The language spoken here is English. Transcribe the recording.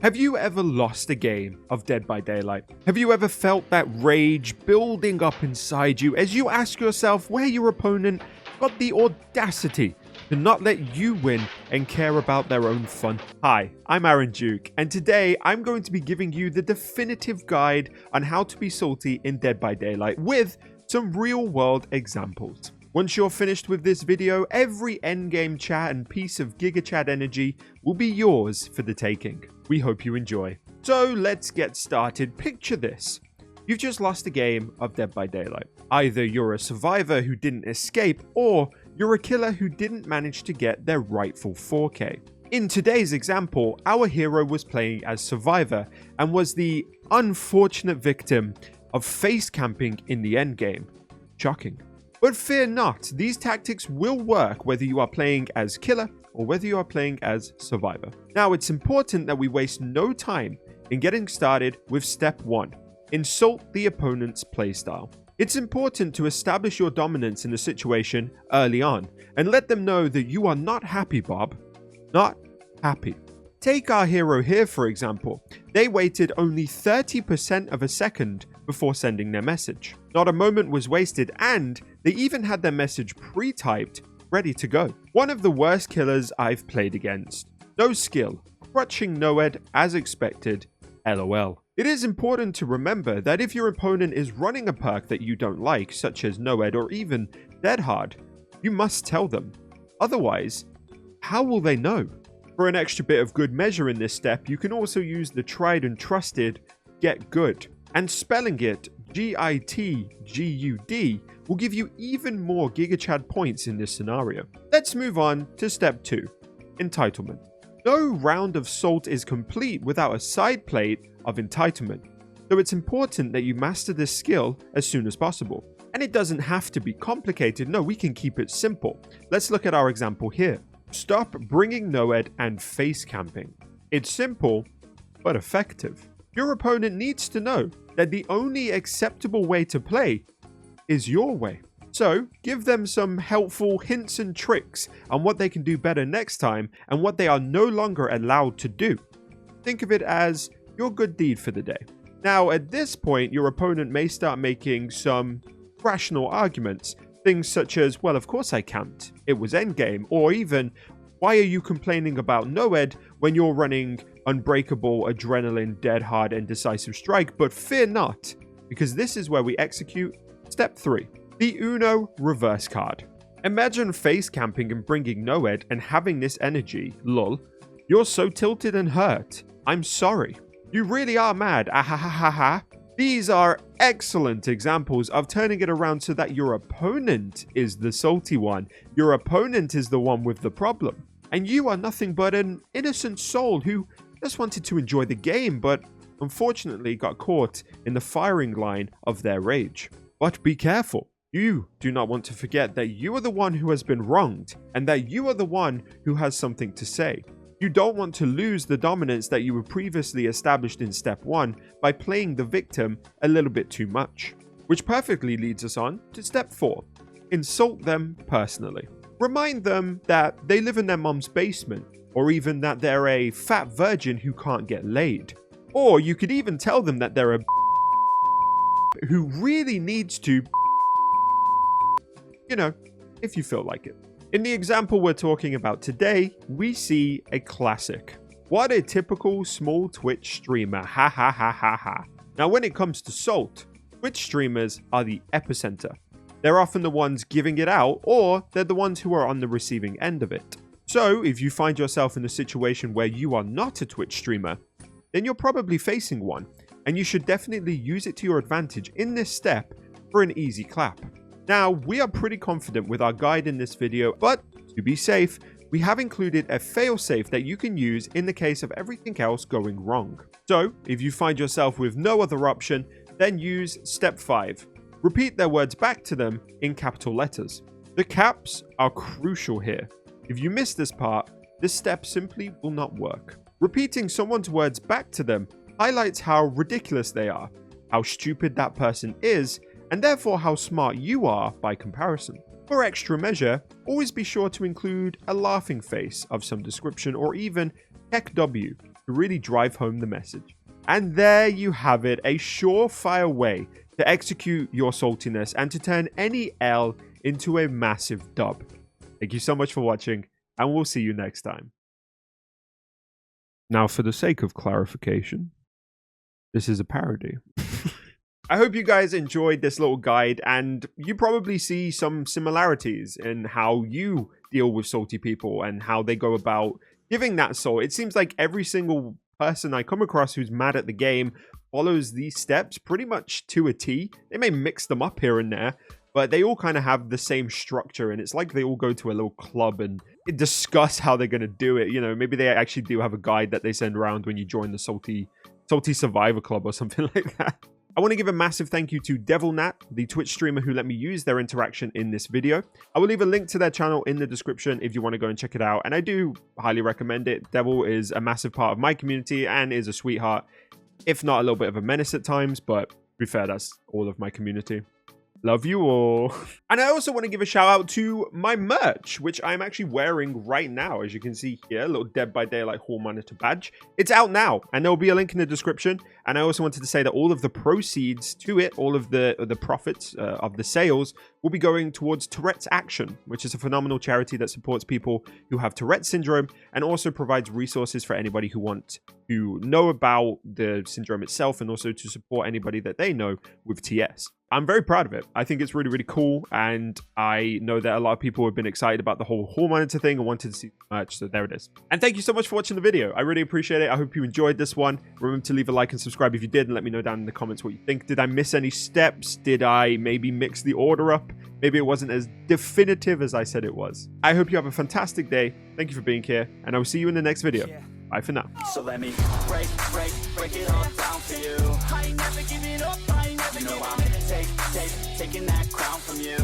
Have you ever lost a game of Dead by Daylight? Have you ever felt that rage building up inside you as you ask yourself where your opponent got the audacity to not let you win and care about their own fun? Hi, I'm Aaron Duke, and today I'm going to be giving you the definitive guide on how to be salty in Dead by Daylight with some real-world examples. Once you're finished with this video, every endgame chat and piece of GigaChat energy will be yours for the taking. We hope you enjoy. So let's get started. Picture this. You've just lost a game of Dead by Daylight. Either you're a survivor who didn't escape, or you're a killer who didn't manage to get their rightful 4K. In today's example, our hero was playing as survivor and was the unfortunate victim of face camping in the endgame. Shocking. But fear not, these tactics will work whether you are playing as killer or whether you are playing as survivor. Now, it's important that we waste no time in getting started with step 1. Insult the opponent's playstyle. It's important to establish your dominance in the situation early on and let them know that you are not happy, Bob. Not happy. Take our hero here, for example. They waited only 30% of a second before sending their message. Not a moment was wasted, and they even had their message pre-typed, ready to go. One of the worst killers I've played against. No skill, crutching Noed as expected, LOL. It is important to remember that if your opponent is running a perk that you don't like, such as Noed or even Dead Hard, you must tell them. Otherwise, how will they know? For an extra bit of good measure in this step, you can also use the tried and trusted Get Good. And spelling it GITGUD will give you even more GigaChat points in this scenario. Let's move on to step 2, Entitlement. No round of Salt is complete without a side plate of Entitlement, so it's important that you master this skill as soon as possible. And it doesn't have to be complicated, no, we can keep it simple. Let's look at our example here. Stop bringing Noed and face camping. It's simple, but effective. Your opponent needs to know that the only acceptable way to play is your way. So, give them some helpful hints and tricks on what they can do better next time and what they are no longer allowed to do. Think of it as your good deed for the day. Now, at this point, your opponent may start making some rational arguments. Things such as, well, of course I camped. It was endgame. Or even, why are you complaining about Noed when you're running Unbreakable, Adrenaline, Dead Hard, and Decisive Strike? But fear not, because this is where we execute step 3, the Uno reverse card. Imagine face camping and bringing Noed and having this energy, lol. You're so tilted and hurt. I'm sorry. You really are mad, ahahaha. These are excellent examples of turning it around so that your opponent is the salty one. Your opponent is the one with the problem. And you are nothing but an innocent soul who just wanted to enjoy the game, but unfortunately got caught in the firing line of their rage. But be careful. You do not want to forget that you are the one who has been wronged, and that you are the one who has something to say. You don't want to lose the dominance that you were previously established in step 1 by playing the victim a little bit too much. Which perfectly leads us on to step 4. Insult them personally. Remind them that they live in their mom's basement, or even that they're a fat virgin who can't get laid. Or you could even tell them that they're a who really needs to, you know, if you feel like it. In the example we're talking about today, we see a classic. What a typical small Twitch streamer, ha ha ha ha ha. Now when it comes to Salt, Twitch streamers are the epicenter. They're often the ones giving it out, or they're the ones who are on the receiving end of it. So if you find yourself in a situation where you are not a Twitch streamer, then you're probably facing one, and you should definitely use it to your advantage in this step for an easy clap. Now, we are pretty confident with our guide in this video, but to be safe, we have included a failsafe that you can use in the case of everything else going wrong. So, if you find yourself with no other option, then use step 5. Repeat their words back to them in capital letters. The caps are crucial here. If you miss this part, this step simply will not work. Repeating someone's words back to them highlights how ridiculous they are, how stupid that person is, and therefore how smart you are by comparison. For extra measure, always be sure to include a laughing face of some description or even Tech W to really drive home the message. And there you have it, a surefire way to execute your saltiness and to turn any L into a massive dub. Thank you so much for watching, and we'll see you next time. Now, for the sake of clarification, this is a parody. I hope you guys enjoyed this little guide, and you probably see some similarities in how you deal with salty people and how they go about giving that salt. It seems like every single person I come across who's mad at the game follows these steps pretty much to a T. They may mix them up here and there, but they all kind of have the same structure, and it's like they all go to a little club and discuss how they're going to do it. You know, maybe they actually do have a guide that they send around when you join the Salty Survivor Club or something like that. I want to give a massive thank you to DevilNat, the Twitch streamer who let me use their interaction in this video. I will leave a link to their channel in the description if you want to go and check it out, and I do highly recommend it. Devil is a massive part of my community and is a sweetheart, if not a little bit of a menace at times, but to be fair, that's all of my community. Love you all. And I also want to give a shout out to my merch, which I'm actually wearing right now. As you can see here, a little Dead by Daylight Hall Monitor badge. It's out now, and there will be a link in the description. And I also wanted to say that all of the proceeds to it, all of the profits of the sales, will be going towards Tourette's Action, which is a phenomenal charity that supports people who have Tourette's syndrome and also provides resources for anybody who wants to know about the syndrome itself and also to support anybody that they know with TS. I'm very proud of it. I think it's really, really cool, and I know that a lot of people have been excited about the whole Hall Monitor thing and wanted to see merch, so there it is. And thank you so much for watching the video. I really appreciate it. I hope you enjoyed this one. Remember to leave a like and subscribe if you did, and let me know down in the comments what you think. Did I miss any steps? Did I maybe mix the order up? Maybe it wasn't as definitive as I said it was. I hope you have a fantastic day. Thank you for being here, and I will see you in the next video. Bye for now. So let me break it all down for you. I ain't never giving up, I ain't never giving up. I'm taking that crown from you.